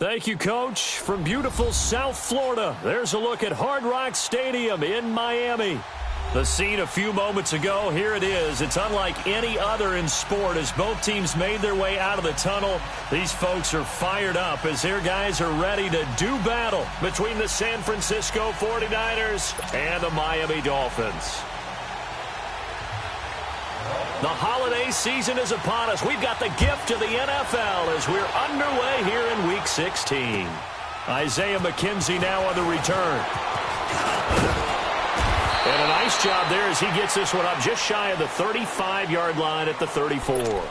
Thank you, Coach. From beautiful South Florida, there's a look at Hard Rock Stadium in Miami. The scene a few moments ago, here it is. It's unlike any other in sport as both teams made their way out of the tunnel. These folks are fired up as their guys are ready to do battle between the San Francisco 49ers and the Miami Dolphins. The holiday season is upon us. We've got the gift of the NFL as we're underway here in Week 16. Isaiah McKenzie now on the return. And a nice job there as he gets this one up just shy of the 35-yard line at the 34.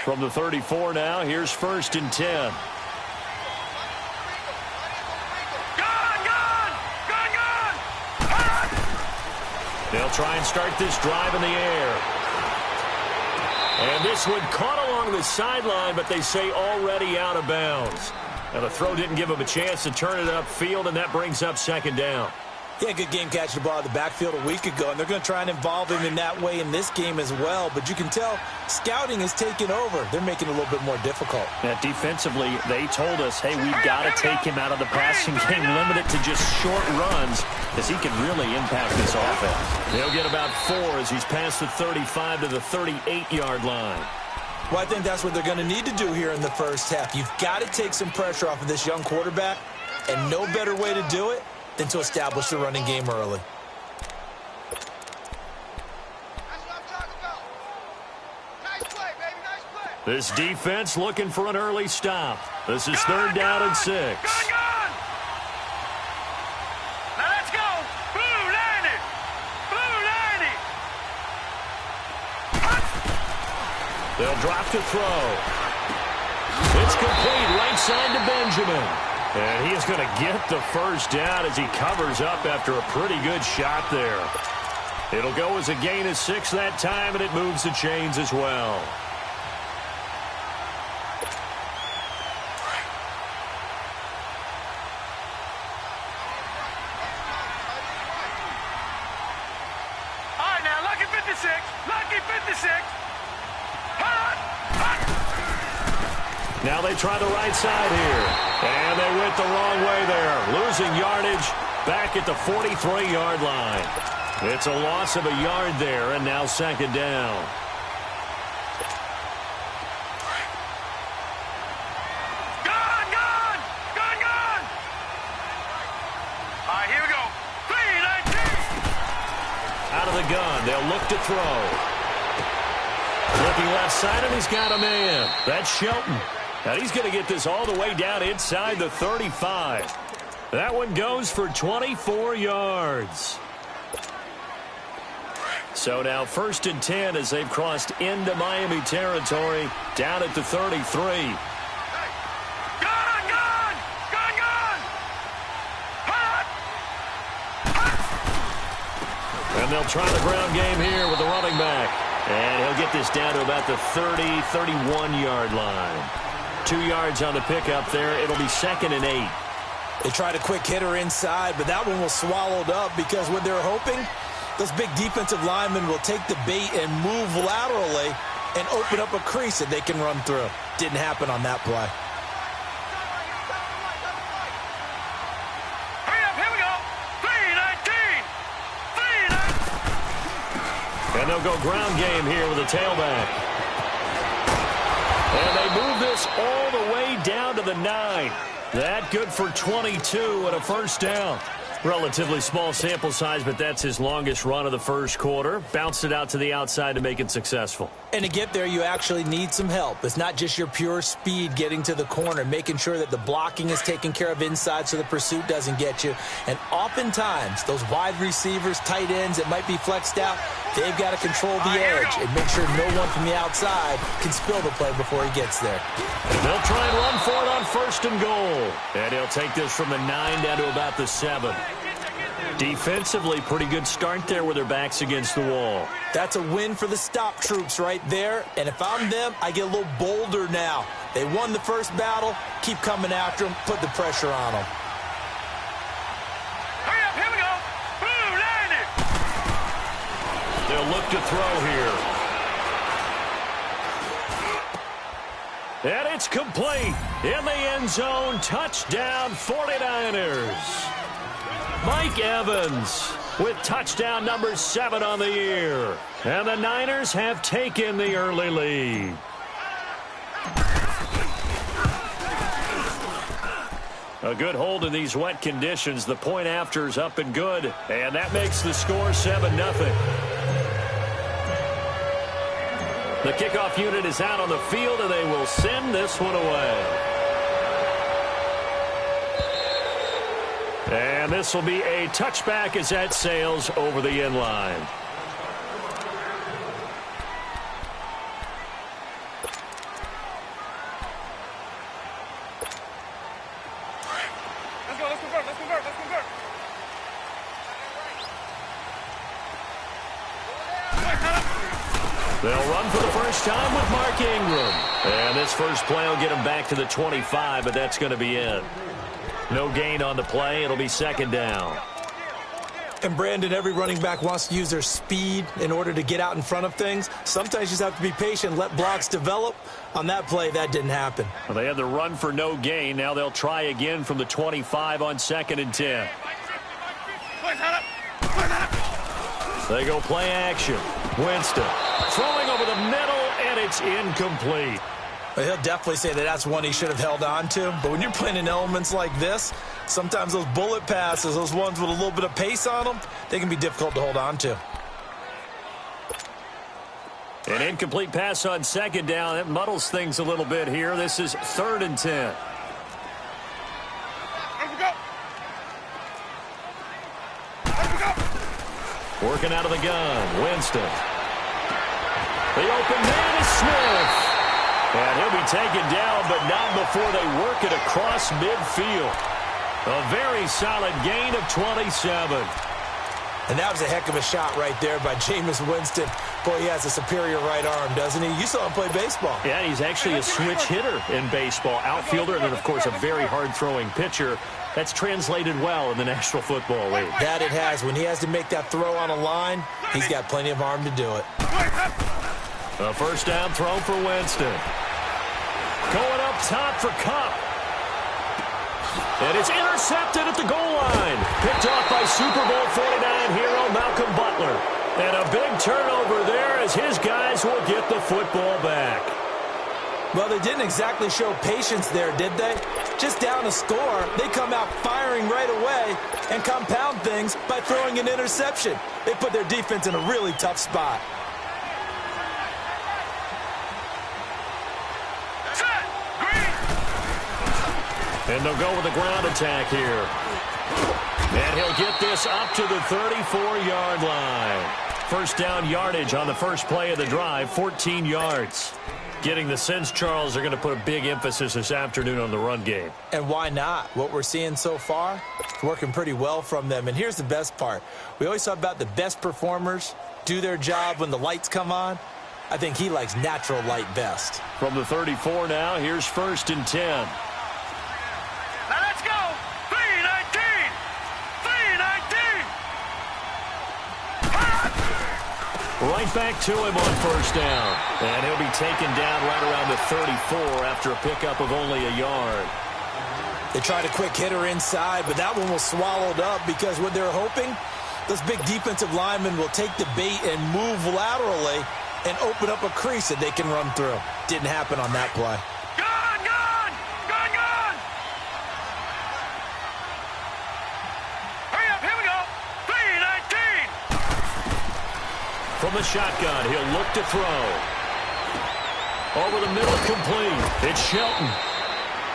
From the 34 now, here's 1st and 10. They'll try and start this drive in the air. And this one caught along the sideline, but they say already out of bounds. Now the throw didn't give him a chance to turn it upfield, and that brings up 2nd down. Yeah, good game catching the ball in the backfield a week ago, and they're going to try and involve him in that way in this game as well. But you can tell scouting is taking over. They're making it a little bit more difficult. Yeah, defensively, they told us, hey, we've got to take him out of the passing game, limit it to just short runs, as he can really impact this offense. They'll get about 4 as he's past the 35 to the 38-yard line. Well, I think that's what they're going to need to do here in the first half. You've got to take some pressure off of this young quarterback, and no better way to do it than to establish the running game early. This defense looking for an early stop. This is 3rd down and 6. Now let's go. Blue 90. Blue 90. They'll drop to throw. It's complete right side to Benjamin. And he is going to get the 1st down as he covers up after a pretty good shot there. It'll go as a gain of 6 that time, and it moves the chains as well. All right, now, lucky 56. Lucky 56. Now they try the right side here. And they went the wrong way there. Losing yardage back at the 43-yard line. It's a loss of a yard there, and now 2nd down. Gone! All right, here we go. 3-19. Out of the gun, they'll look to throw. Looking left side, and he's got a man. That's Shelton. Now he's going to get this all the way down inside the 35. That one goes for 24 yards. So now 1st and 10 as they've crossed into Miami territory down at the 33. And they'll try the ground game here with the running back. And he'll get this down to about the 30, 31-yard line. 2 yards on the pickup there. It'll be 2nd and 8. They tried a quick hitter inside, but that one was swallowed up because what they're hoping, those big defensive linemen will take the bait and move laterally and open up a crease that they can run through. Didn't happen on that play. Hurry up, here we go. 3-19. And they'll go ground game here with a tailback. And they move this all the way down to the 9. That good for 22 and a 1st down. Relatively small sample size, but that's his longest run of the 1st quarter. Bounced it out to the outside to make it successful. And to get there, you actually need some help. It's not just your pure speed getting to the corner, making sure that the blocking is taken care of inside so the pursuit doesn't get you. And oftentimes, those wide receivers, tight ends that might be flexed out, they've got to control the edge and make sure no one from the outside can spill the play before he gets there. They'll try and run for it on 1st and goal. And he'll take this from the 9 down to about the 7. Defensively, pretty good start there with their backs against the wall. That's a win for the stop troops right there. And if I'm them, I get a little bolder now. They won the first battle. Keep coming after them. Put the pressure on them. Hurry up, here we go. Boom, line it. They'll look to throw here. And it's complete. In the end zone, touchdown 49ers. Mike Evans with touchdown number 7 on the year. And the Niners have taken the early lead. A good hold in these wet conditions. The point after is up and good. And that makes the score 7-0. The kickoff unit is out on the field, and they will send this one away. And this will be a touchback as that sails over the end line. Let's go, let's convert, let's convert, let's convert. They'll run for the first time with Mark Ingram. And this first play will get him back to the 25, but that's going to be it. No gain on the play. It'll be second down. And, Brandon, every running back wants to use their speed in order to get out in front of things. Sometimes you just have to be patient, let blocks develop. On that play, that didn't happen. Well, they had the run for no gain. Now they'll try again from the 25 on 2nd and 10. They go play action. Winston throwing over the middle, and it's incomplete. Well, he'll definitely say that that's one he should have held on to. But when you're playing in elements like this, sometimes those bullet passes, those ones with a little bit of pace on them, they can be difficult to hold on to. An incomplete pass on 2nd down. It muddles things a little bit here. This is 3rd and 10. Let's go. Let's go. Working out of the gun. Winston. The open man is Smith. And he'll be taken down, but not before they work it across midfield. A very solid gain of 27. And that was a heck of a shot right there by Jameis Winston. Boy, he has a superior right arm, doesn't he? You saw him play baseball. Yeah, he's actually a switch hitter in baseball. Outfielder, and then, of course, a very hard-throwing pitcher. That's translated well in the National Football League. That it has. When he has to make that throw on a line, he's got plenty of arm to do it. A first down throw for Winston. Going up top for Kupp. And it's intercepted at the goal line. Picked off by Super Bowl 49 hero Malcolm Butler. And a big turnover there as his guys will get the football back. Well, they didn't exactly show patience there, did they? Just down a score, they come out firing right away and compound things by throwing an interception. They put their defense in a really tough spot. And they'll go with the ground attack here. And he'll get this up to the 34-yard line. First down yardage on the first play of the drive, 14 yards. Getting the sense, Charles, they're going to put a big emphasis this afternoon on the run game. And why not? What we're seeing so far, working pretty well from them. And here's the best part. We always talk about the best performers do their job when the lights come on. I think he likes natural light best. From the 34 now, here's 1st and 10. Now let's go. 3-19. 3-19. Right back to him on first down. And he'll be taken down right around the 34 after a pickup of only a yard. They tried a quick hitter inside, but that one was swallowed up because what they're hoping, those big defensive linemen will take the bait and move laterally and open up a crease that they can run through. Didn't happen on that play. Gone, gone. Gone, gone. Hurry up, here we go. 3-19. From the shotgun, he'll look to throw. Over the middle, complete. It's Shelton.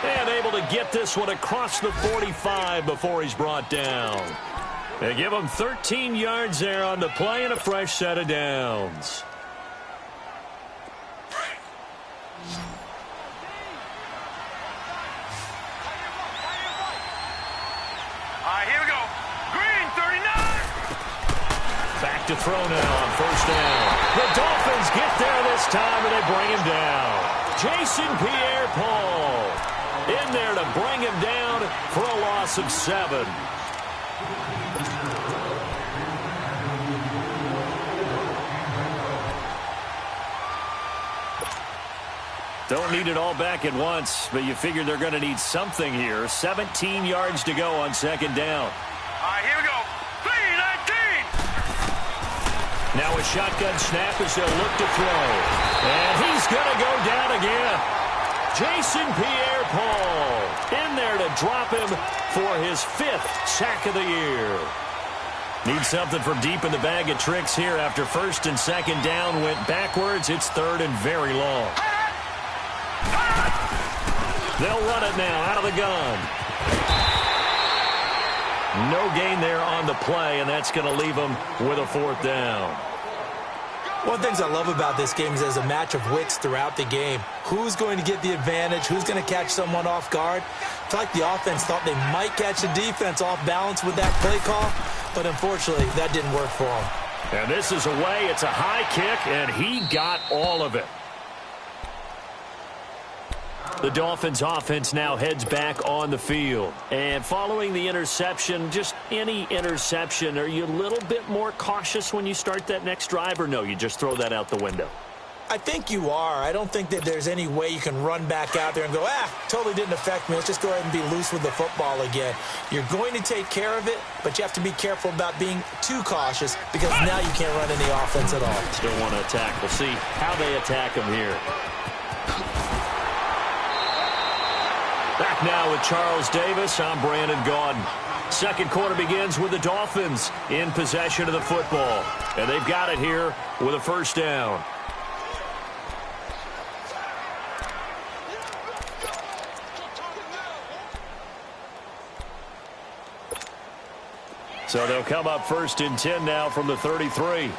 And able to get this one across the 45 before he's brought down. They give him 13 yards there on the play and a fresh set of downs. All right, here we go. Green, 39. to throw now on first down. The Dolphins get there this time, and they bring him down. Jason Pierre-Paul in there to bring him down for a loss of 7. Don't need it all back at once, but you figure they're going to need something here. 17 yards to go on second down. All right, here we go. 3-19. Now a shotgun snap as they'll look to throw. And he's going to go down again. Jason Pierre-Paul in there to drop him for his 5th sack of the year. Need something from deep in the bag of tricks here after first and second down went backwards. It's third and very long. They'll run it now out of the gun. No gain there on the play, and that's going to leave them with a 4th down. One of the things I love about this game is there's a match of wits throughout the game. Who's going to get the advantage? Who's going to catch someone off guard? I feel like the offense thought they might catch the defense off balance with that play call, but unfortunately, that didn't work for them. And this is away. It's a high kick, and he got all of it. The Dolphins offense now heads back on the field. And following the interception, just any interception, are you a little bit more cautious when you start that next drive, or no, you just throw that out the window? I think you are. I don't think that there's any way you can run back out there and go, totally didn't affect me. Let's just go ahead and be loose with the football again. You're going to take care of it, but you have to be careful about being too cautious because now you can't run any offense at all. Still want to attack. We'll see how they attack him here. Back now with Charles Davis. I'm Brandon Gaudin. Second quarter begins with the Dolphins in possession of the football. And they've got it here with a first down. So they'll come up first and 10 now from the 33.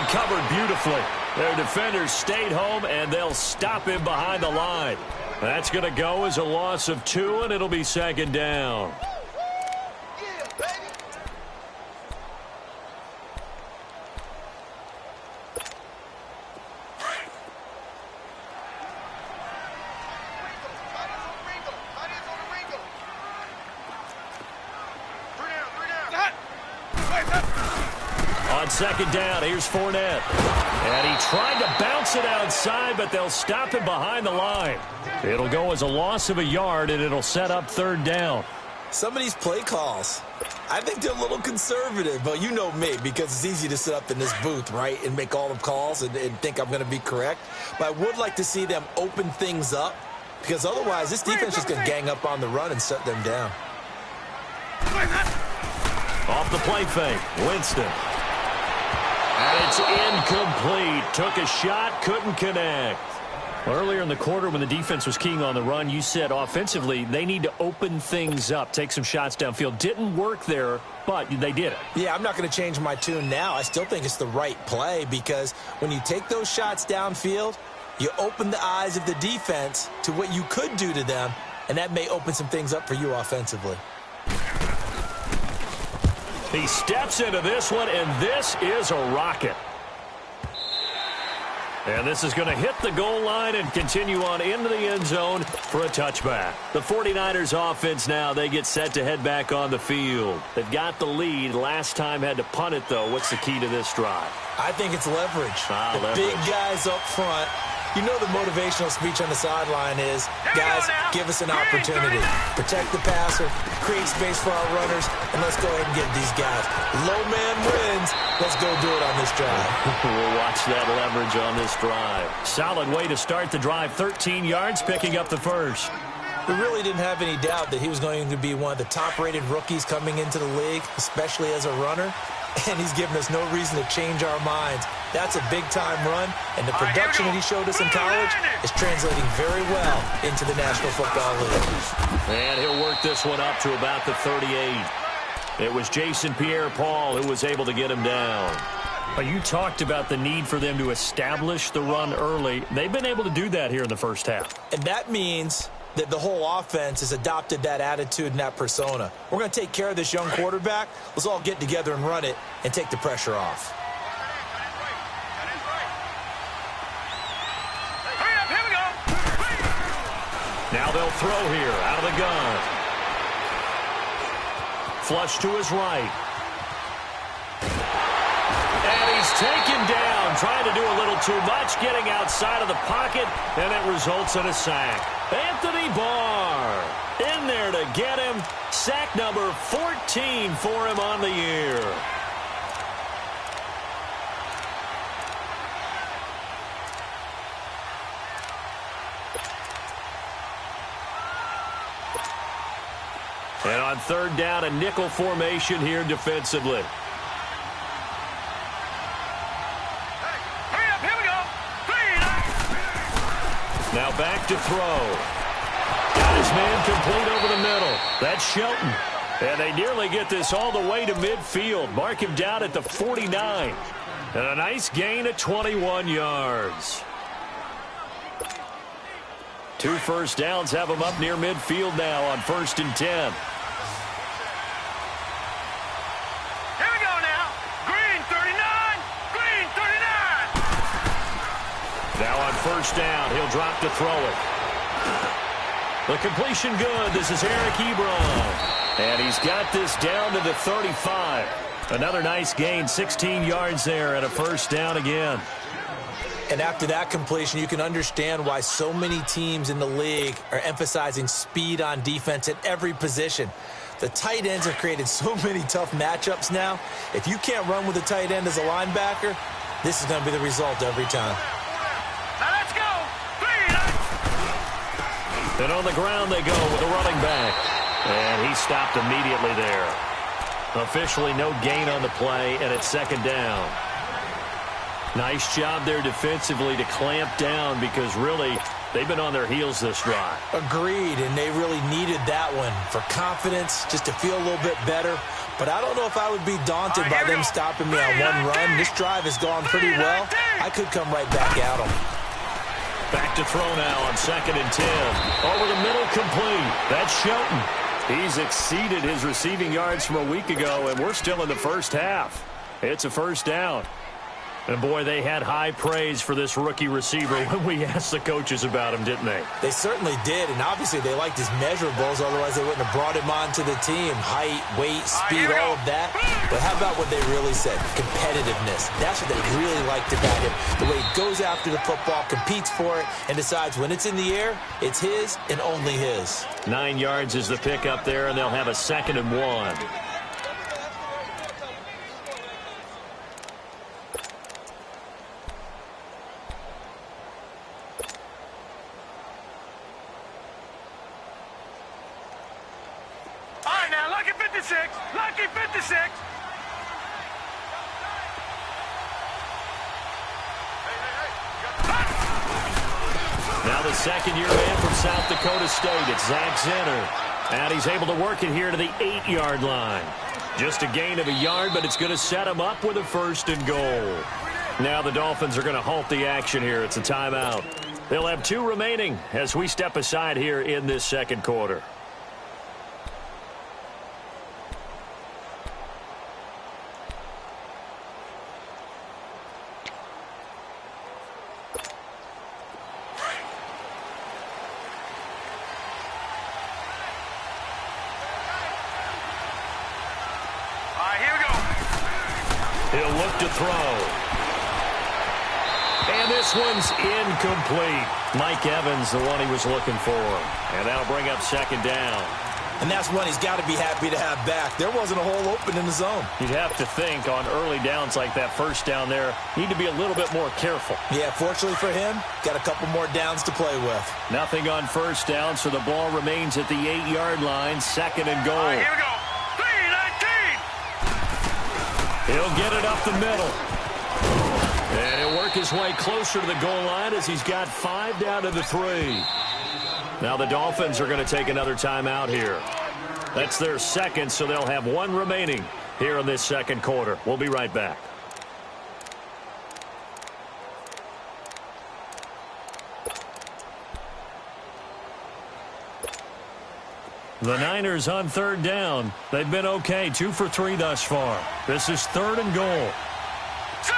Covered beautifully. Their defenders stayed home, and they'll stop him behind the line. That's going to go as a loss of 2, and it'll be second down. Second down, here's Fournette. And he tried to bounce it outside, but they'll stop him behind the line. It'll go as a loss of a yard, and it'll set up third down. Some of these play calls, I think they're a little conservative, but you know me, because it's easy to sit up in this booth, right, and make all the calls and think I'm going to be correct. But I would like to see them open things up, because otherwise this defense is going to gang up on the run and shut them down. Off the play fake, Winston. And it's incomplete. Took a shot, couldn't connect. Earlier in the quarter when the defense was keying on the run, you said offensively they need to open things up, take some shots downfield. Didn't work there, but they did it. Yeah, I'm not going to change my tune now. I still think it's the right play because when you take those shots downfield, you open the eyes of the defense to what you could do to them, and that may open some things up for you offensively. He steps into this one, and this is a rocket. And this is going to hit the goal line and continue on into the end zone for a touchback. The 49ers offense now, they get set to head back on the field. They've got the lead. Last time had to punt it, though. What's the key to this drive? I think it's leverage. Leverage. Big guys up front. You know the motivational speech on the sideline is, guys, give us an opportunity. Protect the passer, create space for our runners, and let's go ahead and get these guys. Low man wins. Let's go do it on this drive. We'll watch that leverage on this drive. Solid way to start the drive. 13 yards, picking up the first. We really didn't have any doubt that he was going to be one of the top-rated rookies coming into the league, especially as a runner. And he's given us no reason to change our minds. That's a big-time run, and the production that he showed us in college is translating very well into the National Football League. And he'll work this one up to about the 38. It was Jason Pierre-Paul who was able to get him down. Well, you talked about the need for them to establish the run early. They've been able to do that here in the first half. And that means that the whole offense has adopted that attitude and that persona. We're going to take care of this young quarterback. Let's all get together and run it and take the pressure off. Hurry up, here we go. Now they'll throw here out of the gun. Flush to his right. And he's taken down, trying to do a little too much, getting outside of the pocket, and it results in a sack. Anthony Barr in there to get him. Sack number 14 for him on the year. And on third down, a nickel formation here defensively. Now back to throw. Got his man complete over the middle. That's Shelton. And they nearly get this all the way to midfield. Mark him down at the 49. And a nice gain of 21 yards. 2 first downs have him up near midfield now on 1st and 10. Here we go now. Green 39. Green 39. Now on 1st down, he'll drop to throw it. The completion good. This is Eric Ebron. And he's got this down to the 35. Another nice gain, 16 yards there and a 1st down again. And after that completion, you can understand why so many teams in the league are emphasizing speed on defense at every position. The tight ends have created so many tough matchups now. If you can't run with a tight end as a linebacker, this is going to be the result every time. Now let's go. And on the ground they go with a running back. And he stopped immediately there. Officially no gain on the play, and it's 2nd down. Nice job there defensively to clamp down because really they've been on their heels this drive. Agreed, and they really needed that one for confidence, just to feel a little bit better. But I don't know if I would be daunted by them stopping me on one run. This drive has gone pretty well. I could come right back at them. Back to throw now on 2nd and 10. Over the middle, complete. That's Shelton. He's exceeded his receiving yards from a week ago, and we're still in the first half. It's a 1st down. And, boy, they had high praise for this rookie receiver when we asked the coaches about him, didn't they? They certainly did, and obviously they liked his measurables, otherwise they wouldn't have brought him onto the team. Height, weight, speed, all of that. But how about what they really said? Competitiveness. That's what they really liked about him. The way he goes after the football, competes for it, and decides when it's in the air, it's his and only his. 9 yards is the pickup there, and they'll have a 2nd and 1. Lucky 56. Lucky 56. Now the 2nd-year man from South Dakota State. It's Zach Zenner. And he's able to work it here to the 8-yard line. Just a gain of a yard, but it's going to set him up with a 1st and goal. Now the Dolphins are going to halt the action here. It's a timeout. They'll have 2 remaining as we step aside here in this 2nd quarter. He'll look to throw. And this one's incomplete. Mike Evans, the one he was looking for. And that'll bring up 2nd down. And that's one he's got to be happy to have back. There wasn't a hole open in the zone. You'd have to think on early downs like that 1st down there, need to be a little bit more careful. Yeah, fortunately for him, got a couple more downs to play with. Nothing on 1st down, so the ball remains at the 8-yard line, 2nd and goal. Here we go. 3-19. He'll get it up the middle. And he'll work his way closer to the goal line as he's got 5 down to the 3. Now the Dolphins are going to take another timeout here. That's their 2nd, so they'll have 1 remaining here in this 2nd quarter. We'll be right back. The Niners on third down. They've been okay, 2 for 3 thus far. This is 3rd and goal. Set.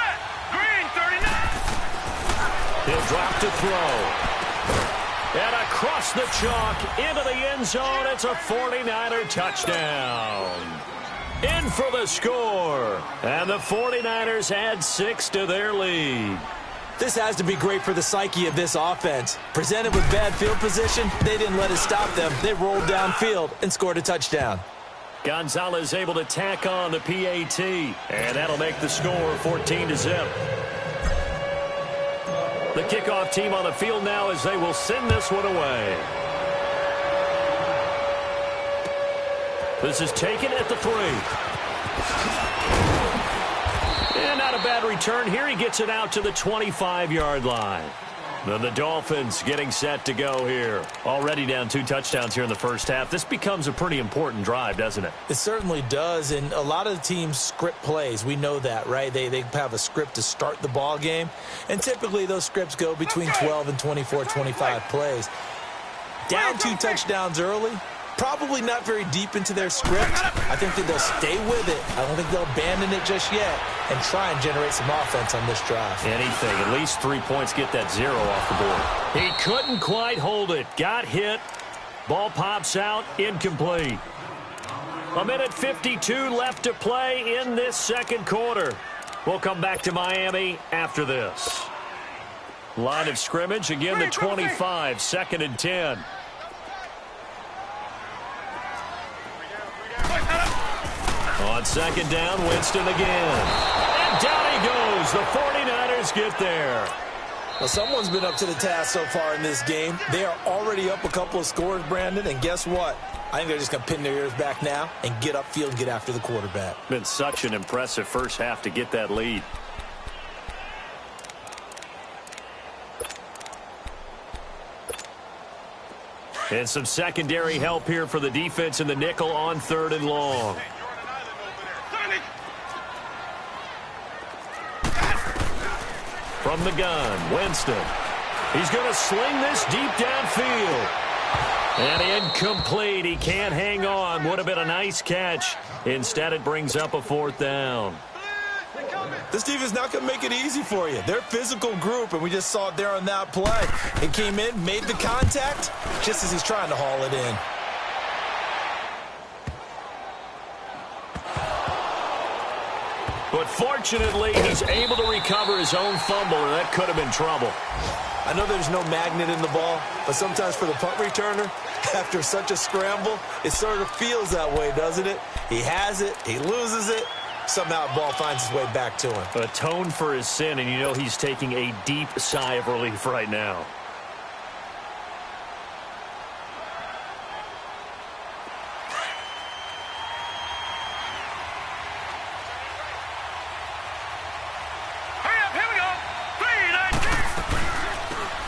Green 39. He'll drop to throw. And across the chalk into the end zone. It's a 49er touchdown. In for the score. And the 49ers add 6 to their lead. This has to be great for the psyche of this offense. Presented with bad field position, they didn't let it stop them. They rolled downfield and scored a touchdown. Gonzalez able to tack on the PAT. And that'll make the score 14-0. The kickoff team on the field now as they will send this one away. This is taken at the 3. And not a bad return here. He gets it out to the 25-yard line. Then the Dolphins getting set to go here. Already down 2 touchdowns here in the first half. This becomes a pretty important drive, doesn't it? It certainly does, and a lot of the teams script plays. We know that, right? They have a script to start the ball game, and typically those scripts go between 12 and 24, 25 plays. Down 2 touchdowns early. Probably not very deep into their script. I think that they'll stay with it. I don't think they'll abandon it just yet and try and generate some offense on this drive. Anything. At least 3 points, get that 0 off the board. He couldn't quite hold it. Got hit. Ball pops out. Incomplete. 1:52 left to play in this second quarter. We'll come back to Miami after this. Line of scrimmage. Again, the 25. 2nd and 10. On 2nd down, Winston again. And down he goes. The 49ers get there. Well, someone's been up to the task so far in this game. They are already up a couple of scores, Brandon, and guess what? I think they're just going to pin their ears back now and get upfield and get after the quarterback. Been such an impressive first half to get that lead. And some secondary help here for the defense in the nickel on 3rd and long. From the gun, Winston. He's going to sling this deep downfield. And incomplete. He can't hang on. Would have been a nice catch. Instead, it brings up a 4th down. This defense is not going to make it easy for you. They're a physical group, and we just saw it there on that play. It came in, made the contact, just as he's trying to haul it in. But fortunately, he's able to recover his own fumble, and that could have been trouble. I know there's no magnet in the ball, but sometimes for the punt returner, after such a scramble, it sort of feels that way, doesn't it? He has it, he loses it, somehow the ball finds its way back to him. Atone for his sin, and you know he's taking a deep sigh of relief right now.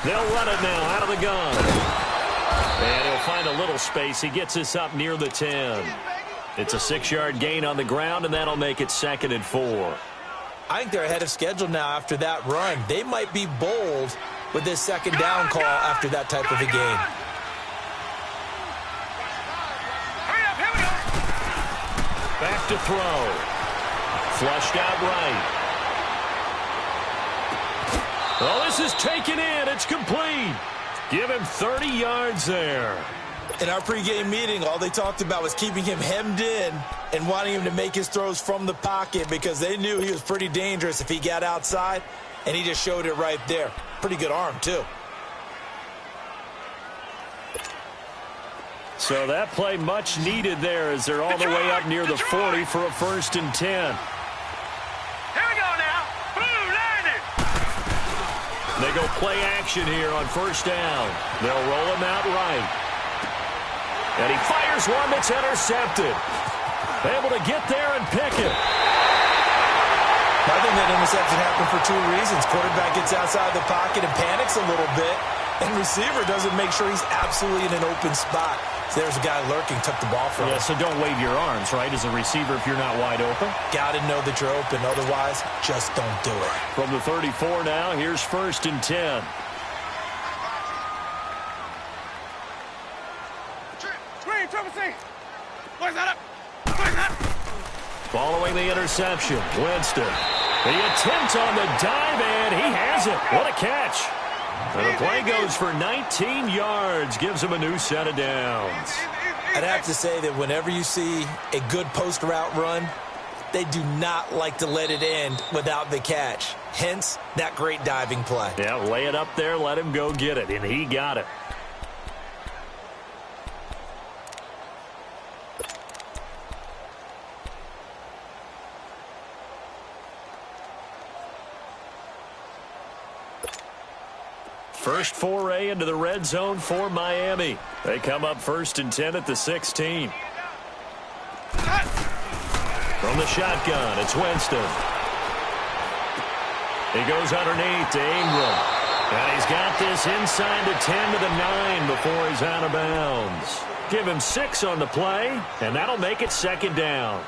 They'll run it now out of the gun. And he'll find a little space. He gets this up near the 10. It's a 6-yard gain on the ground, and that'll make it 2nd and 4. I think they're ahead of schedule now after that run. They might be bold with this 2nd down call after that type of a game. Back to throw. Flushed out right. Well, this is taken in. It's complete. Give him 30 yards there. In our pregame meeting, all they talked about was keeping him hemmed in and wanting him to make his throws from the pocket because they knew he was pretty dangerous if he got outside, and he just showed it right there. Pretty good arm, too. So that play much needed there as they're all the way up near the 40 for a 1st and 10. They go play action here on 1st down. They'll roll him out right. And he fires one that's intercepted. Able to get there and pick it. I think that interception happened for 2 reasons. Quarterback gets outside the pocket and panics a little bit. And receiver doesn't make sure he's absolutely in an open spot. So there's a guy lurking, took the ball from him. Yeah, so don't wave your arms, right, as a receiver if you're not wide open. Got to know that you're open. Otherwise, just don't do it. From the 34 now, here's 1st and 10. Green, 7C. throwing the interception. Winston. The attempt on the dive, and he has it. What a catch. And the play goes for 19 yards. Gives him a new set of downs. I'd have to say that whenever you see a good post route run, they do not like to let it end without the catch. Hence, that great diving play. Yeah, lay it up there, let him go get it, and he got it. First foray into the red zone for Miami. They come up 1st and 10 at the 16. From the shotgun, it's Winston. He goes underneath to Ingram. And he's got this inside the 10 to the 9 before he's out of bounds. Give him 6 on the play, and that'll make it 2nd down.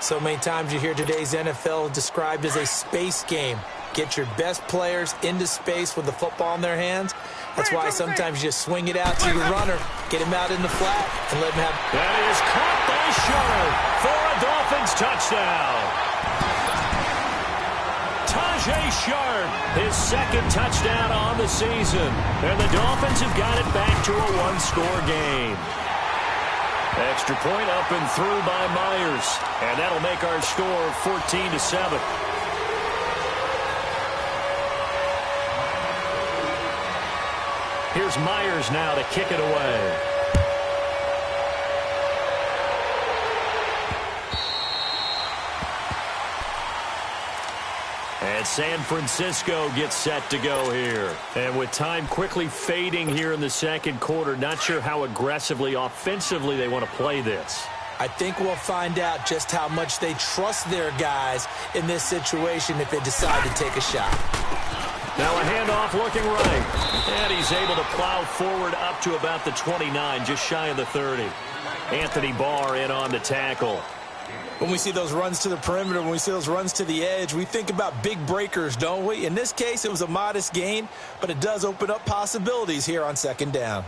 So many times you hear today's NFL described as a space game. Get your best players into space with the football in their hands. That's why sometimes you just swing it out to your runner, get him out in the flat, and let him have... That is caught by Sharp for a Dolphins touchdown. Tajay Sharp, his 2nd touchdown on the season. And the Dolphins have got it back to a 1-score game. Extra point up and through by Myers. And that'll make our score 14-7. Here's Myers now to kick it away. And San Francisco gets set to go here. And with time quickly fading here in the 2nd quarter, not sure how aggressively, offensively they want to play this. I think we'll find out just how much they trust their guys in this situation if they decide to take a shot. Now a handoff looking right. And he's able to plow forward up to about the 29, just shy of the 30. Anthony Barr in on the tackle. When we see those runs to the perimeter, when we see those runs to the edge, we think about big breakers, don't we? In this case, it was a modest gain, but it does open up possibilities here on 2nd down.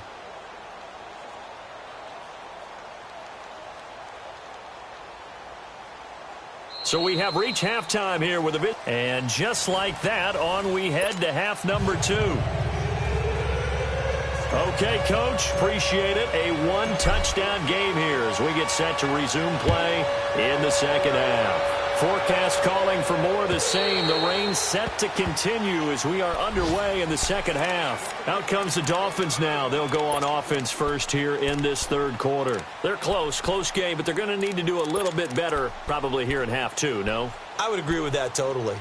So we have reached halftime here with a bit. And just like that, on we head to half number 2. Okay, Coach, appreciate it. A 1-touchdown game here as we get set to resume play in the 2nd half. Forecast calling for more of the same. The rain set to continue as we are underway in the 2nd half. Out comes the Dolphins now. They'll go on offense first here in this 3rd quarter. They're close game, but they're going to need to do a little bit better probably here in half 2, no? I would agree with that totally.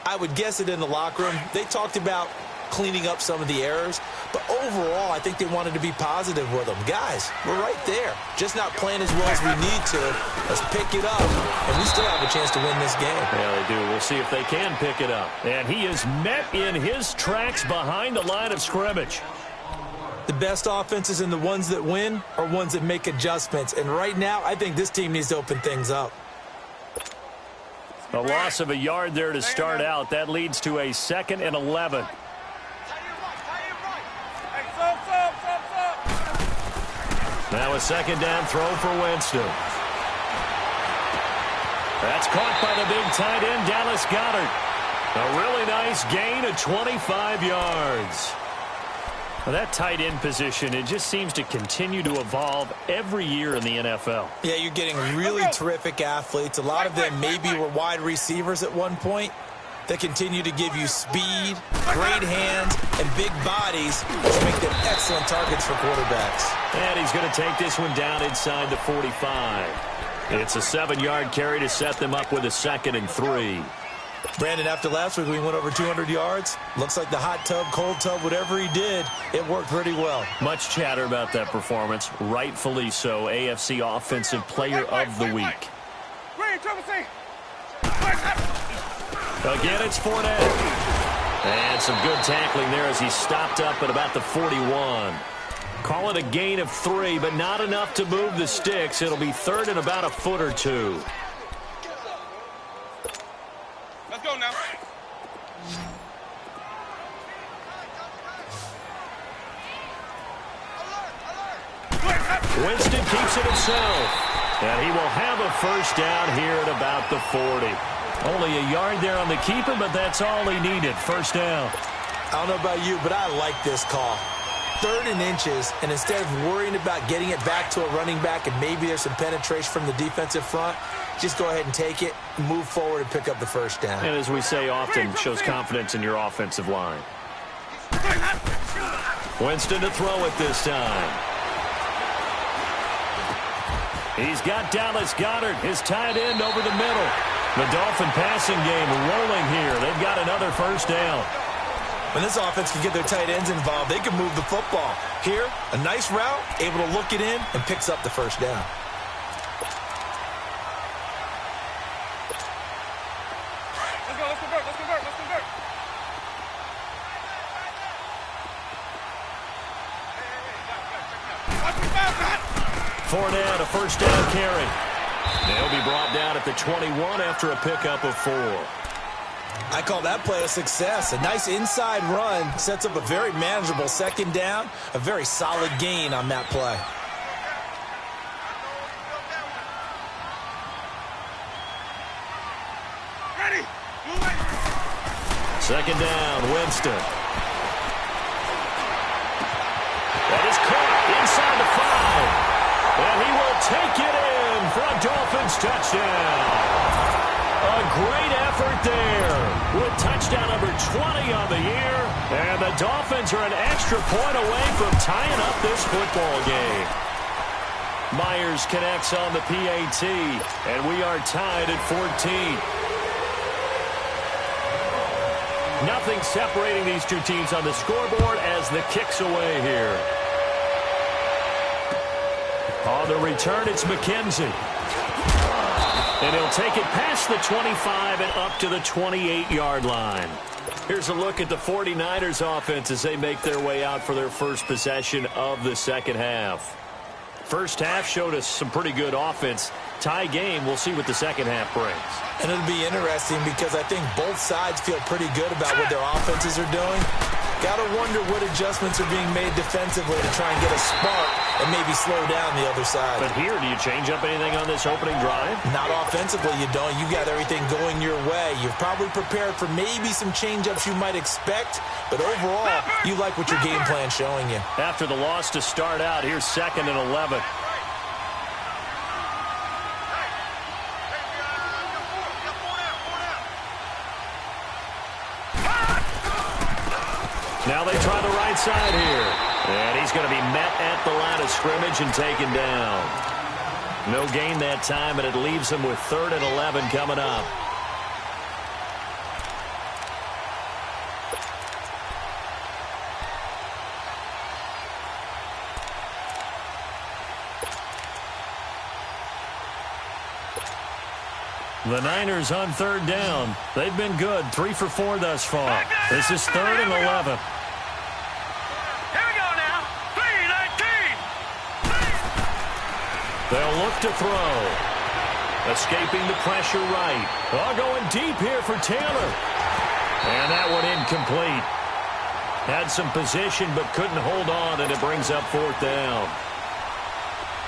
I would guess it in the locker room. They talked about cleaning up some of the errors, but overall, I think they wanted to be positive with them. Guys, we're right there. Just not playing as well as we need to. Let's pick it up, and we still have a chance to win this game. Yeah, they do. We'll see if they can pick it up. And he is met in his tracks behind the line of scrimmage. The best offenses and the ones that win are ones that make adjustments, and right now, I think this team needs to open things up. A loss of a yard there to start out. That leads to a 2nd and 11. Now a 2nd down throw for Winston. That's caught by the big tight end, Dallas Goedert. A really nice gain of 25 yards. Well, that tight end position, it just seems to continue to evolve every year in the NFL. Yeah, you're getting really terrific athletes. A lot of them maybe were wide receivers at one point. They continue to give you speed, great hands, and big bodies, which make them excellent targets for quarterbacks. And he's going to take this one down inside the 45. It's a 7-yard carry to set them up with a 2nd and 3. Brandon, after last week, we went over 200 yards. Looks like the hot tub, cold tub, whatever he did, it worked pretty well. Much chatter about that performance. Rightfully so. AFC Offensive Player of the Week. Again, it's Fournette. And some good tackling there as he stopped up at about the 41. Call it a gain of 3, but not enough to move the sticks. It'll be 3rd and about a foot or 2. Let's go now. Winston keeps it himself. And he will have a first down here at about the 40. Only a yard there on the keeper, but that's all he needed. First down. I don't know about you, but I like this call. 3rd and inches, and instead of worrying about getting it back to a running back and maybe there's some penetration from the defensive front, just go ahead and take it, move forward, and pick up the first down. And as we say often, shows confidence in your offensive line. Winston to throw it this time. He's got Dallas Goedert, his tight end, over the middle. The Dolphin passing game rolling here. They've got another first down. When this offense can get their tight ends involved, they can move the football. Here, a nice route, able to look it in, and picks up the first down. Let's convert. 4 down, a first down carry. They'll be brought down at the 21 after a pickup of 4. I call that play a success. A nice inside run sets up a very manageable second down. A very solid gain on that play. Ready. Move it. Second down, Winston. That is caught inside the 5. And he will take it in for a Dolphins touchdown. A great effort there with touchdown number 20 on the year. And the Dolphins are an extra point away from tying up this football game. Myers connects on the PAT, and we are tied at 14. Nothing separating these two teams on the scoreboard as the kick's away here. On the return, it's McKenzie. And he'll take it past the 25 and up to the 28-yard line. Here's a look at the 49ers offense as they make their way out for their first possession of the second half. First half showed us some pretty good offense. Tie game, we'll see what the second half brings. And it'll be interesting because I think both sides feel pretty good about what their offenses are doing. Got to wonder what adjustments are being made defensively to try and get a spark and maybe slow down the other side. But here, do you change up anything on this opening drive? Not offensively, you don't. You got everything going your way. You've probably prepared for maybe some change-ups you might expect, but overall, you like what your game plan's showing you. After the loss to start out, here's 2nd and 11. Now they try the right side here. And he's going to be met at the line of scrimmage and taken down. No gain that time, and it leaves him with 3rd and 11 coming up. The Niners on 3rd down. They've been good, 3 for 4 thus far. This is 3rd and 11. Here we go now. 3-19. They'll look to throw. Escaping the pressure right. Oh, going deep here for Taylor. And that one incomplete. Had some position but couldn't hold on, and it brings up 4th down.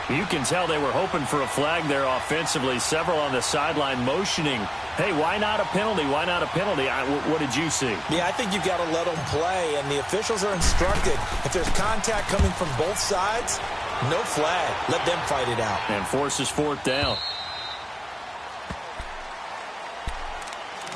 You can tell they were hoping for a flag there offensively. Several on the sideline motioning. Hey, why not a penalty? Why not a penalty? What did you see? Yeah, I think you've got to let them play, and the officials are instructed. If there's contact coming from both sides, no flag. Let them fight it out. And forces 4th down.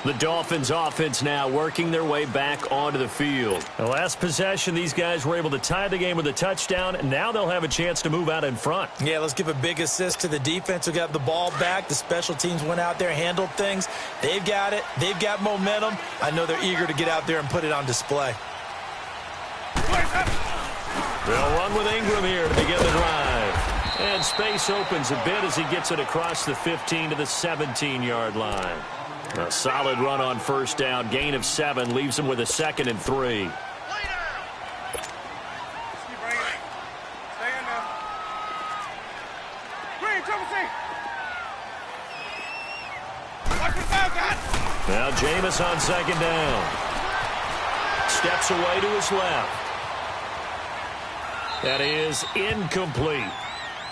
The Dolphins offense now working their way back onto the field. The last possession, these guys were able to tie the game with a touchdown, and now they'll have a chance to move out in front. Yeah, let's give a big assist to the defense who got the ball back. The special teams went out there, handled things. They've got it. They've got momentum. I know they're eager to get out there and put it on display. They'll run with Ingram here to begin the drive. And space opens a bit as he gets it across the 15 to the 17-yard line. A solid run on first down. Gain of 7 leaves him with a 2nd and 3. Now Jameis on 2nd down. Steps away to his left. That is incomplete.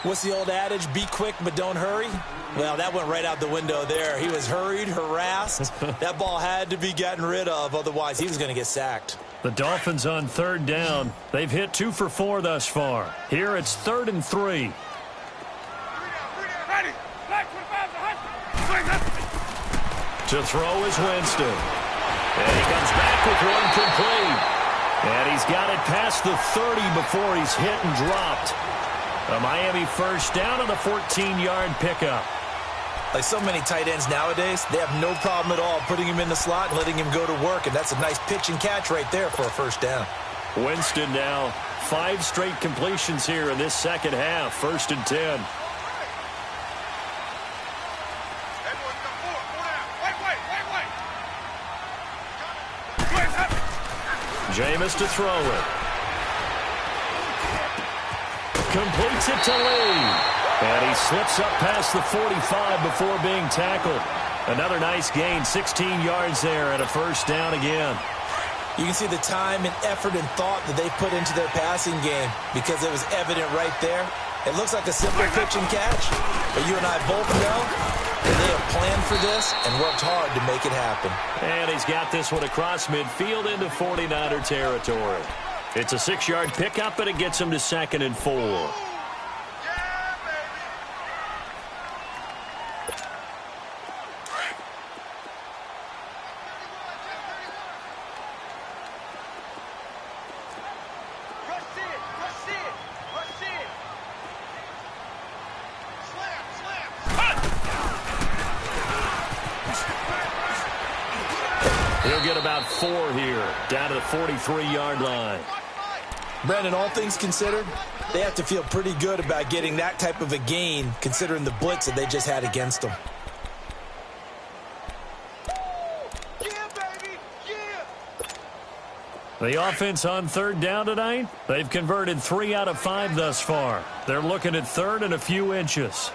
What's the old adage? Be quick, but don't hurry? Well, that went right out the window there. He was hurried, harassed. That ball had to be gotten rid of, otherwise he was going to get sacked. The Dolphins on third down. They've hit 2 for 4 thus far. Here it's 3rd and 3. To throw is Winston. And he comes back with one complete. And he's got it past the 30 before he's hit and dropped. A Miami first down on the 14-yard pickup. Like so many tight ends nowadays, they have no problem at all putting him in the slot and letting him go to work. And that's a nice pitch and catch right there for a first down. Winston now 5 straight completions here in this second half. 1st and 10. Jameis to throw it. Completes it to Lee. And he slips up past the 45 before being tackled. Another nice gain, 16 yards there and a first down again. You can see the time and effort and thought that they put into their passing game because it was evident right there. It looks like a simple pitch and catch, but you and I both know that they have planned for this and worked hard to make it happen. And he's got this one across midfield into 49er territory. It's a 6-yard pickup, and it gets him to 2nd and 4. He'll get about 4 here, down to the 43-yard line. Brandon, all things considered, they have to feel pretty good about getting that type of a gain, considering the blitz that they just had against them. The offense on third down tonight, they've converted 3 out of 5 thus far. They're looking at 3rd and a few inches.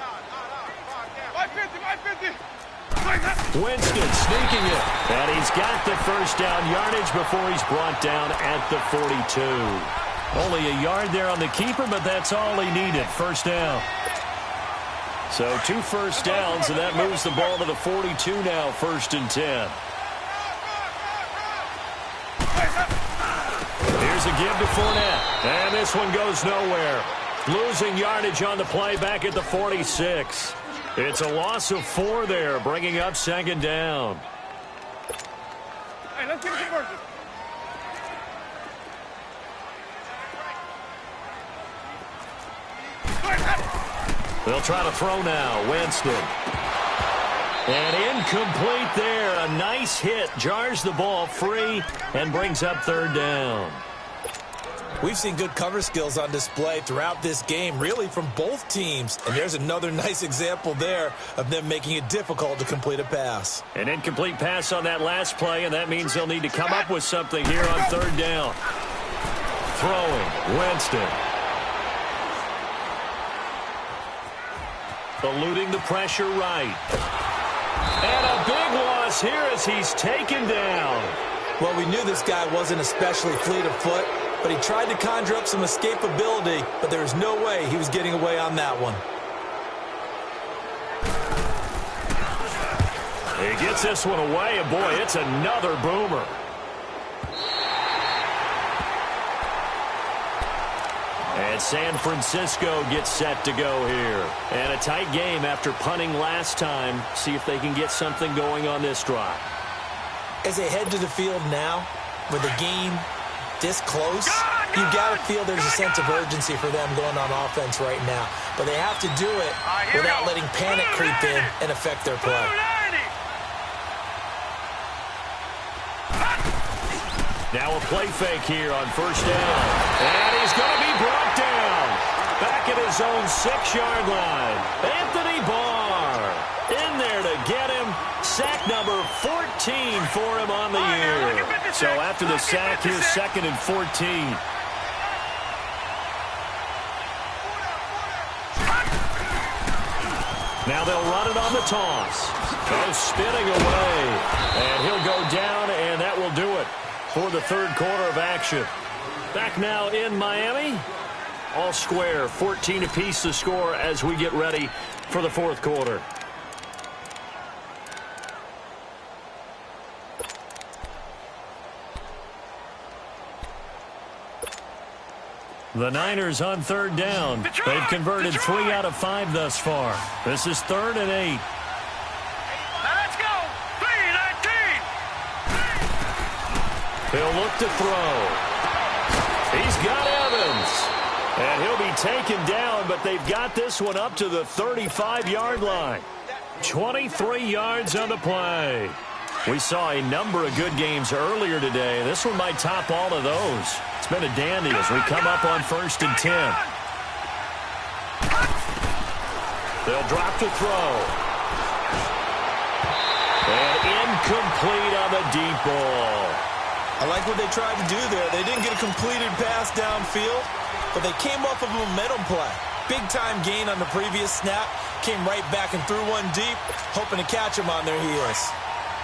Winston sneaking it, and he's got the first down yardage before he's brought down at the 42. Only a yard there on the keeper, but that's all he needed. First down. So 2 first downs, and that moves the ball to the 42 now, 1st and 10. Here's a give to Fournette, and this one goes nowhere. Losing yardage on the play back at the 46. It's a loss of 4 there, bringing up 2nd down. Hey, let's get it converted. They'll try to throw now. Winston. And incomplete there. A nice hit. Jars the ball free and brings up 3rd down. We've seen good cover skills on display throughout this game, really from both teams. And there's another nice example there of them making it difficult to complete a pass. An incomplete pass on that last play, and that means they'll need to come up with something here on 3rd down. Throwing. Winston. Eluding the pressure right. And a big loss here as he's taken down. Well, we knew this guy wasn't especially fleet of foot, but he tried to conjure up some escapability, but there was no way he was getting away on that one. He gets this one away, and boy, it's another boomer. And San Francisco gets set to go here. And a tight game after punting last time. See if they can get something going on this drive. As they head to the field now, with the game this close, you got to feel there's a sense of urgency for them going on offense right now. But they have to do it without letting panic creep in and affect their play. Now a play fake here on 1st down. And he's going to be brought down. Back at his own 6-yard line. Anthony Barr in there to get him. Sack number 14 for him on the year. So after the sack, here's 2nd and 14. Now they'll run it on the toss. Oh, spinning away. And he'll go down, and that will do it for the 3rd quarter of action. Back now in Miami, All square, 14 apiece to score as we get ready for the fourth quarter. The Niners on third down. They've converted 3 out of 5 thus far. This is 3rd and 8. Now let's go. 3-19. He'll look to throw. He's got Evans. And he'll be taken down, but they've got this one up to the 35-yard line. 23 yards on the play. We saw a number of good games earlier today. This one might top all of those. It's been a dandy as we come up on 1st and 10. They'll drop to throw. And incomplete on the deep ball. I like what they tried to do there. They didn't get a completed pass downfield, but they came off of a momentum play. Big-time gain on the previous snap. Came right back and threw one deep, hoping to catch him on their heels.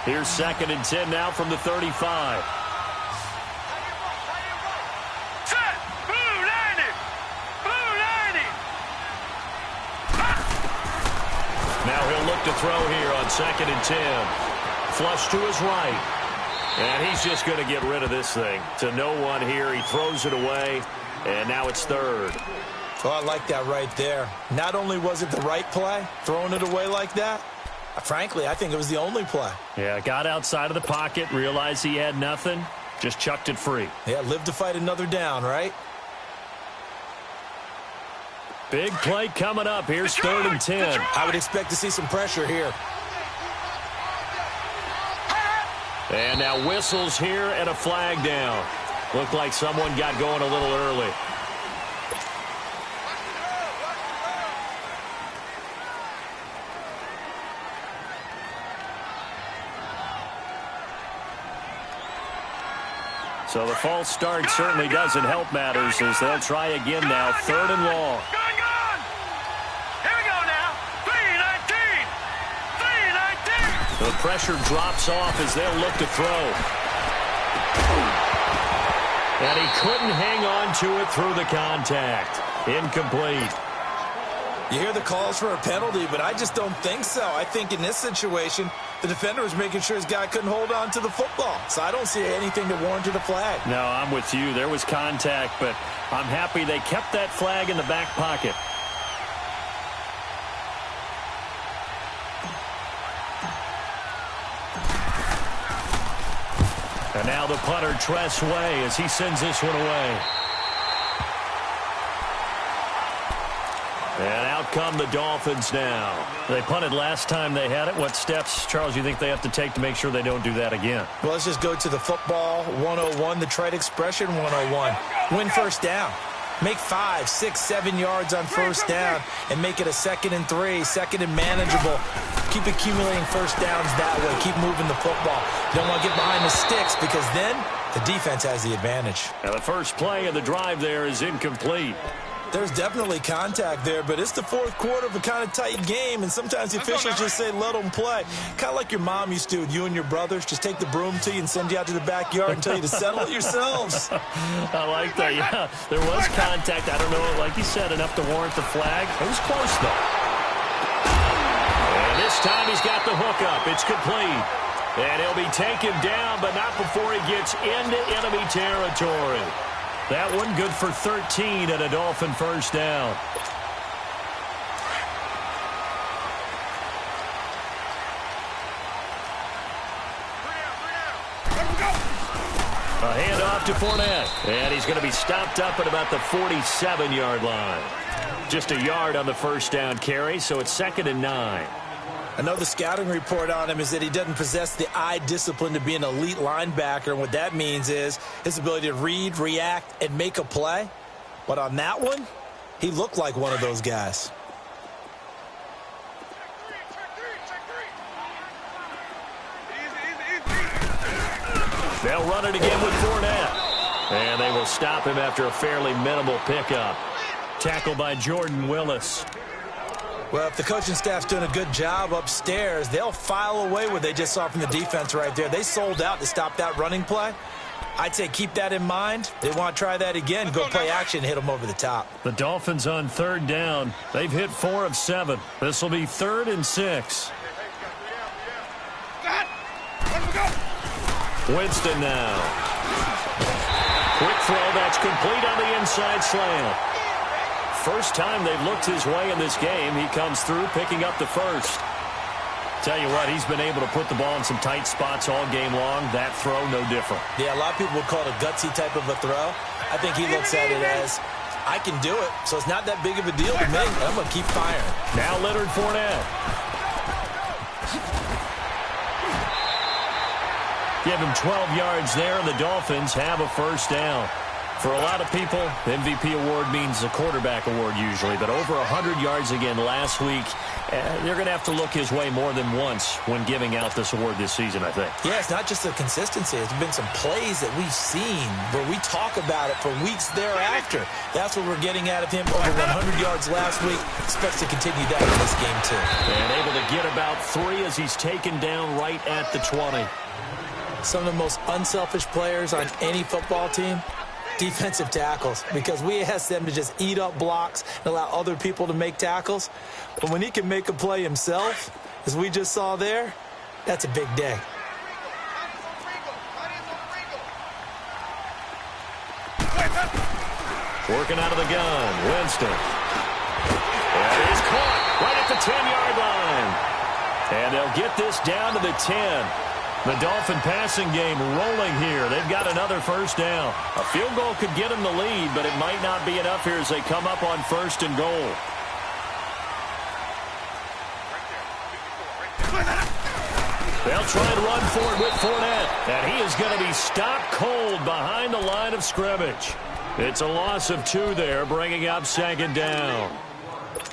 Here's 2nd and 10 now from the 35. Set. Blue 90. Blue 90. Now he'll look to throw here on 2nd and 10. Flush to his right. And he's just going to get rid of this thing. To no one here. He throws it away. And now it's 3rd. Oh, I like that right there. Not only was it the right play, throwing it away like that, frankly, I think it was the only play. Yeah, got outside of the pocket, realized he had nothing, just chucked it free. Yeah, live to fight another down, right? Big play coming up. Here's 3rd and 10. I would expect to see some pressure here. And now whistles here and a flag down. Looked like someone got going a little early. So the false start certainly doesn't help matters as they'll try again now. 3rd and long. Gone. Here we go now. 3-19. 3-19. The pressure drops off as they'll look to throw. And he couldn't hang on to it through the contact. Incomplete. You hear the calls for a penalty, but I just don't think so. I think in this situation, the defender was making sure his guy couldn't hold on to the football. So I don't see anything that warranted a flag. No, I'm with you. There was contact, but I'm happy they kept that flag in the back pocket. And now the punter, Tress Way, as he sends this one away. And out come the Dolphins now. They punted last time they had it. What steps, Charles, you think they have to take to make sure they don't do that again? Well, let's just go to the football 101, the trite expression 101. Win first down. Make 5, 6, 7 yards on first down and make it a 2nd and 3, 2nd and manageable. Keep accumulating first downs that way. Keep moving the football. You don't want to get behind the sticks because then the defense has the advantage. Now the first play of the drive there is incomplete. There's definitely contact there, but it's the fourth quarter of a kind of tight game, and sometimes the officials just say, let them play. Kind of like your mom used to with you and your brothers. Just take the broom to you and send you out to the backyard and tell you to settle it yourselves. I like that, yeah. There was contact. I don't know, like you said, enough to warrant the flag. It was close, though. And this time he's got the hook up. It's complete. And he'll be taken down, but not before he gets into enemy territory. That one good for 13 and a Dolphin first down. A handoff to Fournette. And he's going to be stopped up at about the 47-yard line. Just a yard on the first down carry, so it's 2nd and 9. Another scouting report on him is that he doesn't possess the eye discipline to be an elite linebacker. And what that means is his ability to read, react, and make a play. But on that one, he looked like one of those guys. They'll run it again with Fournette. And they will stop him after a fairly minimal pickup. Tackled by Jordan Willis. Well, if the coaching staff's doing a good job upstairs, they'll file away what they just saw from the defense right there. They sold out to stop that running play. I'd say keep that in mind. They want to try that again. Go play action and hit them over the top. The Dolphins on third down. They've hit 4 of 7. This will be 3rd and 6. Winston now. Quick throw that's complete on the inside slant. First time they've looked his way in this game. He comes through picking up the first. Tell you what, he's been able to put the ball in some tight spots all game long. That throw, no different. Yeah, a lot of people would call it a gutsy type of a throw. I think he looks at it as, I can do it, so it's not that big of a deal to me. I'm going to keep firing. Now Leonard Fournette. Give him 12 yards there, and the Dolphins have a first down. For a lot of people, the MVP award means a quarterback award usually, but over 100 yards again last week. They're going to have to look his way more than once when giving out this award this season, I think. Yeah, it's not just the consistency. It's been some plays that we've seen where we talk about it for weeks thereafter. That's what we're getting out of him. Over 100 yards last week. Expects to continue that in this game, too. And able to get about 3 as he's taken down right at the 20. Some of the most unselfish players on any football team, defensive tackles, because we ask them to just eat up blocks and allow other people to make tackles. But when he can make a play himself, as we just saw there, that's a big day. Working out of the gun, Winston. And he's caught right at the 10-yard line. And they'll get this down to the 10. The Dolphin passing game rolling here. They've got another first down. A field goal could get them the lead, but it might not be enough here as they come up on 1st and goal. They'll try and run for it with Fournette. And he is going to be stopped cold behind the line of scrimmage. It's a loss of 2 there, bringing up 2nd down.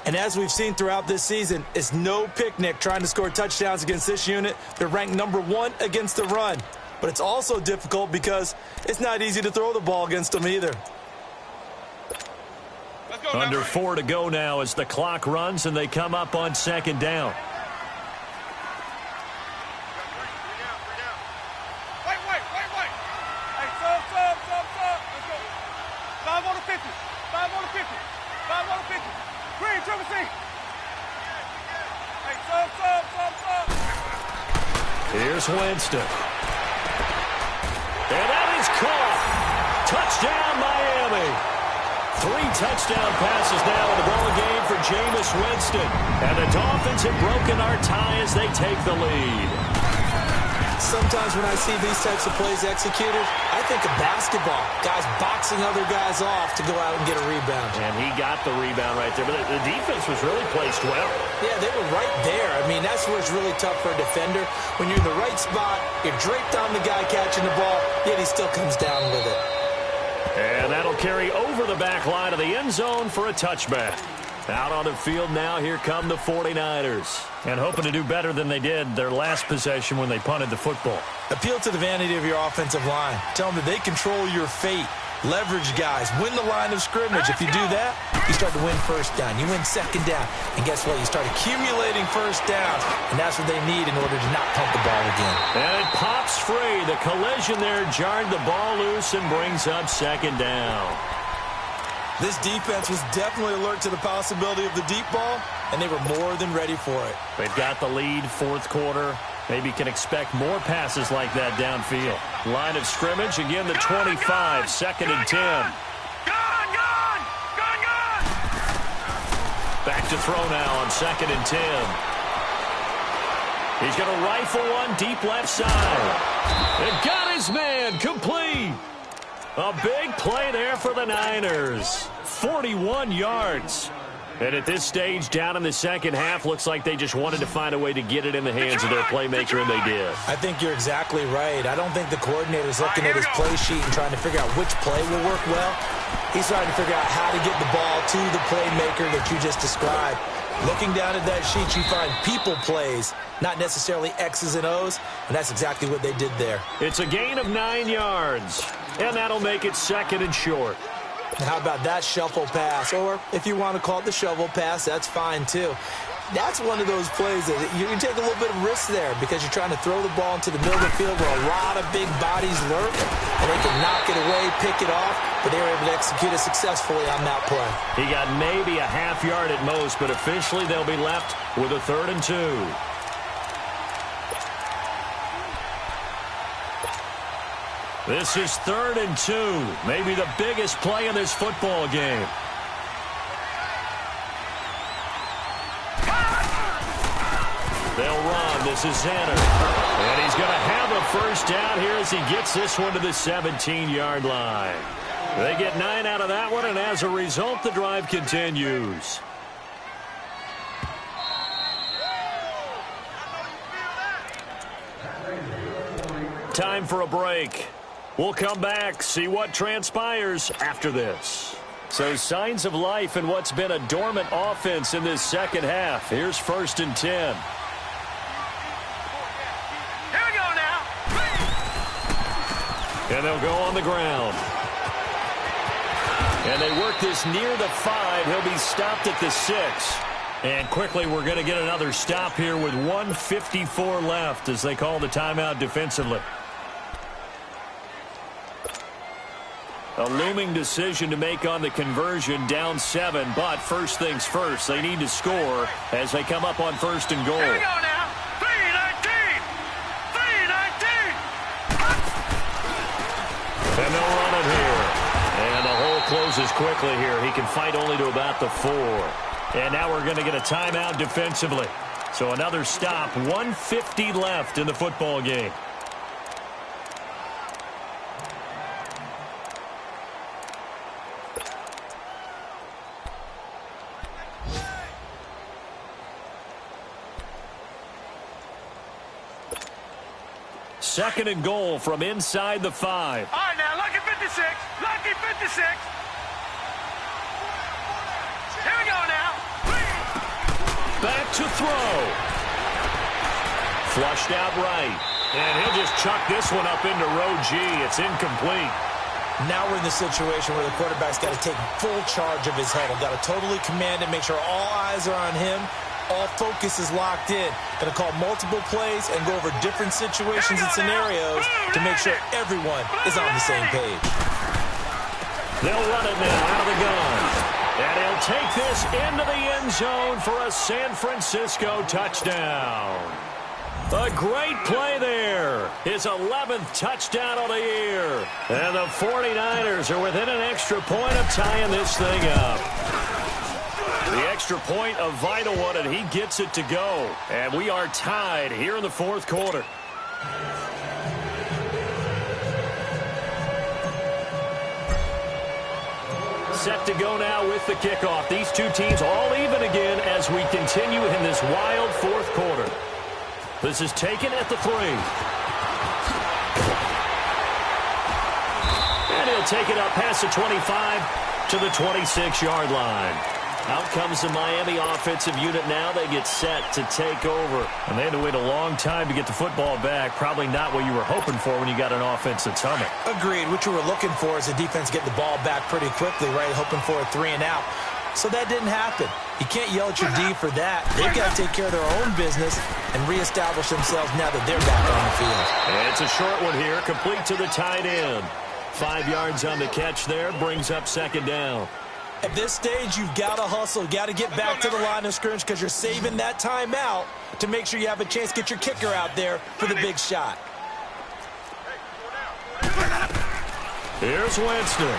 And as we've seen throughout this season, it's no picnic trying to score touchdowns against this unit. They're ranked number 1 against the run. But it's also difficult because it's not easy to throw the ball against them either. Under 4 to go now as the clock runs and they come up on 2nd down. Hey, sub. Let's go. 5 on the 50. 5 on the 50. 5 on the 50. Green, triple C. Hey, sub. Here's Winston. And that is caught. Touchdown, Miami. 3 touchdown passes now in the ball game for Jameis Winston. And the Dolphins have broken our tie as they take the lead. Sometimes when I see these types of plays executed, I think of basketball. Guys boxing other guys off to go out and get a rebound. And he got the rebound right there. But the defense was really placed well. Yeah, they were right there. I mean, that's where it's really tough for a defender. When you're in the right spot, you're draped on the guy catching the ball, yet he still comes down with it. And that'll carry over the back line of the end zone for a touchback. Out on the field now, here come the 49ers. And hoping to do better than they did their last possession when they punted the football. Appeal to the vanity of your offensive line. Tell them that they control your fate. Leverage guys. Win the line of scrimmage. If you do that, you start to win first down. You win second down. And guess what? You start accumulating first downs. And that's what they need in order to not pump the ball again. And it pops free. The collision there jarred the ball loose and brings up 2nd down. This defense was definitely alert to the possibility of the deep ball, and they were more than ready for it. They've got the lead, 4th quarter. Maybe can expect more passes like that downfield. Line of scrimmage, again the 25, 2nd and 10. Gone! Back to throw now on 2nd and 10. He's going to rifle one deep left side. And got his man, complete. A big play there for the Niners. 41 yards. And at this stage, down in the second half, looks like they just wanted to find a way to get it in the hands of their playmaker, and they did. I think you're exactly right. I don't think the coordinator's looking at his play sheet and trying to figure out which play will work well. He's trying to figure out how to get the ball to the playmaker that you just described. Looking down at that sheet, you find people plays, not necessarily X's and O's, and that's exactly what they did there. It's a gain of 9 yards, and that'll make it 2nd and short. And how about that shuffle pass? Or if you want to call it the shovel pass, that's fine too. That's one of those plays that you can take a little bit of risk there because you're trying to throw the ball into the middle of the field where a lot of big bodies lurk, and they can knock it away, pick it off, but they were able to execute it successfully on that play. He got maybe a half yard at most, but officially they'll be left with a 3rd and 2. This is 3rd and 2, maybe the biggest play in this football game. They'll run. This is Zanner. And he's going to have a first down here as he gets this one to the 17-yard line. They get 9 out of that one, and as a result, the drive continues. Time for a break. We'll come back, see what transpires after this. So signs of life in what's been a dormant offense in this second half. Here's 1st and 10. And they'll go on the ground. And they work this near the 5. He'll be stopped at the 6. And quickly we're going to get another stop here with 1:54 left as they call the timeout defensively. A looming decision to make on the conversion, down 7. But first things first, they need to score as they come up on 1st and goal. Here we go now. 3-19. 3-19. And they'll run it here. And the hole closes quickly here. He can fight only to about the 4. And now we're going to get a timeout defensively. So another stop. 1:50 left in the football game. Second and goal from inside the 5. All right, now, lucky 56. Lucky 56. Here we go now. Back to throw. Flushed out right. And he'll just chuck this one up into row G. It's incomplete. Now we're in the situation where the quarterback's got to take full charge of his huddle. Got to totally command it, make sure all eyes are on him. All focus is locked in. Going to call multiple plays and go over different situations and scenarios to make sure everyone is on the same page. They'll run it now out of the gun. And he'll take this into the end zone for a San Francisco touchdown. A great play there. His 11th touchdown of the year. And the 49ers are within an extra point of tying this thing up. The extra point, a vital one, and he gets it to go. And we are tied here in the 4th quarter. Set to go now with the kickoff. These two teams all even again as we continue in this wild 4th quarter. This is taken at the 3. And he'll take it up past the 25 to the 26-yard line. Out comes the Miami offensive unit now. They get set to take over. And they had to wait a long time to get the football back. Probably not what you were hoping for when you got an offense that's humming. Agreed. What you were looking for is the defense get the ball back pretty quickly, right? Hoping for a 3 and out. So that didn't happen. You can't yell at your D for that. They've got to take care of their own business and reestablish themselves now that they're back on the field. And it's a short one here, complete to the tight end. 5 yards on the catch there, brings up 2nd down. At this stage, you've got to hustle, got to get back to the line of scrimmage because you're saving that timeout to make sure you have a chance to get your kicker out there for the big shot. Here's Winston.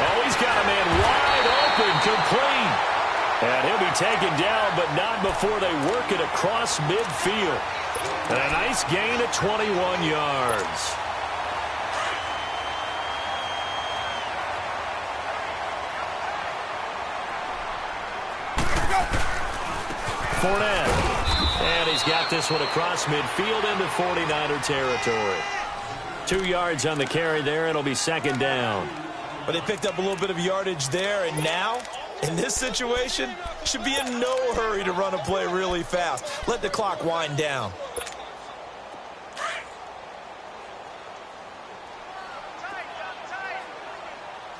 Oh, he's got a man wide open, complete. And he'll be taken down, but not before they work it across midfield. And a nice gain of 21 yards. Fournette. And he's got this one across midfield into 49er territory. 2 yards on the carry there. It'll be 2nd down. But they picked up a little bit of yardage there, and now, in this situation, should be in no hurry to run a play really fast. Let the clock wind down.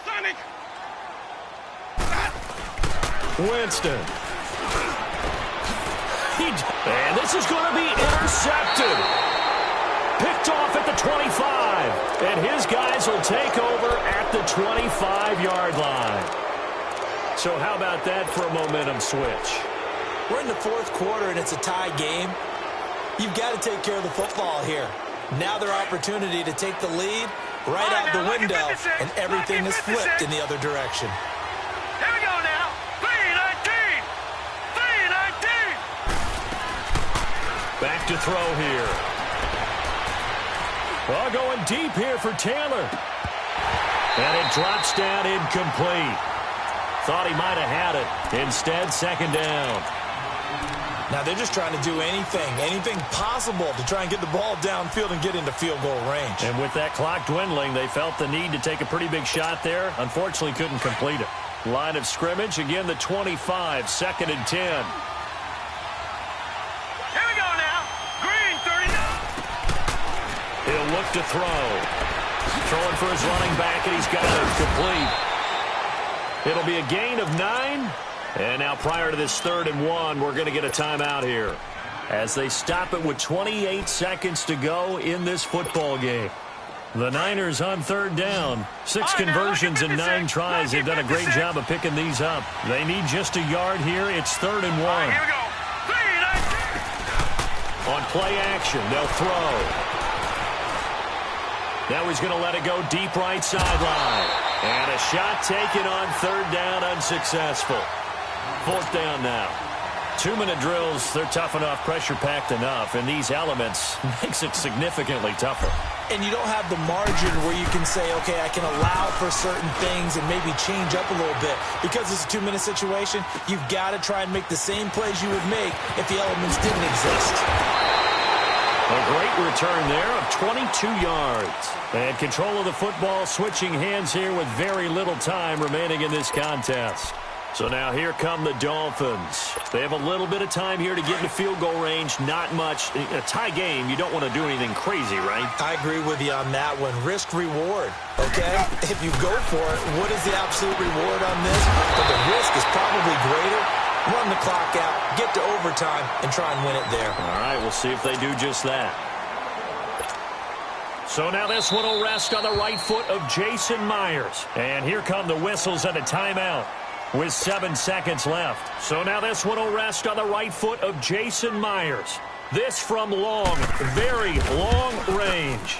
Sonic. Winston. And this is going to be intercepted. Picked off at the 25. And his guys will take over at the 25-yard line. So how about that for a momentum switch? We're in the fourth quarter, and it's a tie game. You've got to take care of the football here. Now their opportunity to take the lead right out the window, and everything is flipped in the other direction. Here we go now. 3-19. 3-19. Back to throw here. Well, going deep here for Taylor. And it drops down incomplete. Thought he might have had it. Instead, second down. Now they're just trying to do anything possible to try and get the ball downfield and get into field goal range. And with that clock dwindling, they felt the need to take a pretty big shot there. Unfortunately, couldn't complete it. Line of scrimmage, again the 25, second and 10. Here we go now. Green, 39. He'll look to throw. Throwing for his running back, and he's got it complete. It'll be a gain of 9. And now prior to this 3rd and 1, we're going to get a timeout here as they stop it with 28 seconds to go in this football game. The Niners on 3rd down. 6 conversions and 9 tries. They've done a great job of picking these up. They need just a yard here. It's 3rd and 1. Here we go. 3-19. On play action, they'll throw. Now he's going to let it go deep right sideline. And a shot taken on 3rd down, unsuccessful. 4th down now. 2-minute drills, they're tough enough, pressure-packed enough, and these elements makes it significantly tougher. And you don't have the margin where you can say, okay, I can allow for certain things and maybe change up a little bit. Because it's a 2-minute situation, you've got to try and make the same plays you would make if the elements didn't exist. A great return there of 22 yards. And control of the football, switching hands here with very little time remaining in this contest. So now here come the Dolphins. They have a little bit of time here to get into field goal range. Not much. A tie game, you don't want to do anything crazy, right? I agree with you on that one. Risk-reward, okay? If you go for it, what is the absolute reward on this? But the risk is probably greater. Run the clock out, get to overtime, and try and win it there. All right, we'll see if they do just that. So now this one will rest on the right foot of Jason Myers. And here come the whistles and a timeout with 7 seconds left. So now this one will rest on the right foot of Jason Myers. This from long, very long range.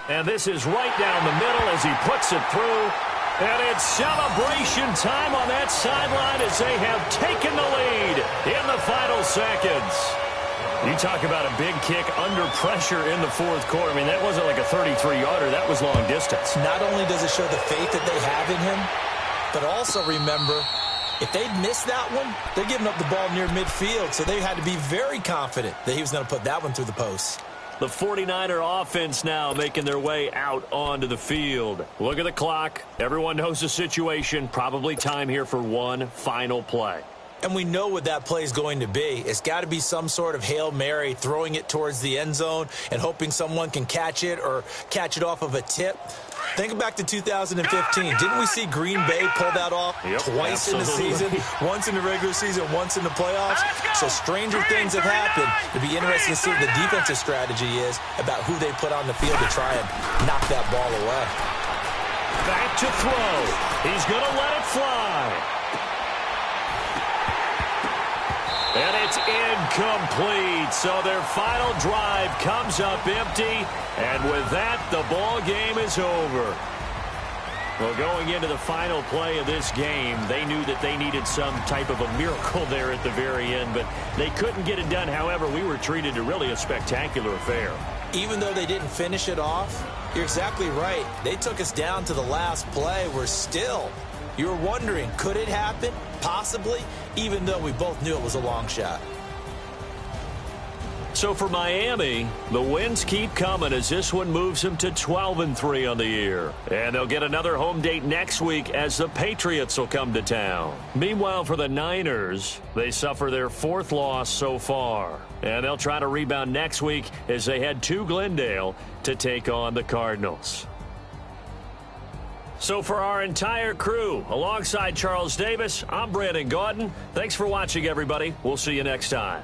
And this is right down the middle as he puts it through. And it's celebration time on that sideline as they have taken the lead in the final seconds. You talk about a big kick under pressure in the fourth quarter. I mean, that wasn't like a 33-yarder. That was long distance. Not only does it show the faith that they have in him, but also remember, if they'd missed that one, they're giving up the ball near midfield, so they had to be very confident that he was going to put that one through the post. The 49er offense now making their way out onto the field. Look at the clock. Everyone knows the situation. Probably time here for one final play. And we know what that play is going to be. It's got to be some sort of Hail Mary, throwing it towards the end zone and hoping someone can catch it or catch it off of a tip. Think back to 2015. Didn't we see Green Bay pull that off twice in the season? Once in the regular season, once in the playoffs. So stranger things have happened. It'd be interesting to see what the defensive strategy is about who they put on the field to try and knock that ball away. Back to throw. He's going to let it fly. And it's incomplete. So their final drive comes up empty. And with that, the ball game is over. Well, going into the final play of this game, they knew that they needed some type of a miracle there at the very end, but they couldn't get it done. However, we were treated to really a spectacular affair. Even though they didn't finish it off, you're exactly right. They took us down to the last play. We're still, you were wondering, could it happen? Possibly, even though we both knew it was a long shot. So for Miami, the wins keep coming as this one moves them to 12-3 on the year. And they'll get another home date next week as the Patriots will come to town. Meanwhile, for the Niners, they suffer their fourth loss so far. And they'll try to rebound next week as they head to Glendale to take on the Cardinals. So for our entire crew, alongside Charles Davis, I'm Brandon Gaudin. Thanks for watching, everybody. We'll see you next time.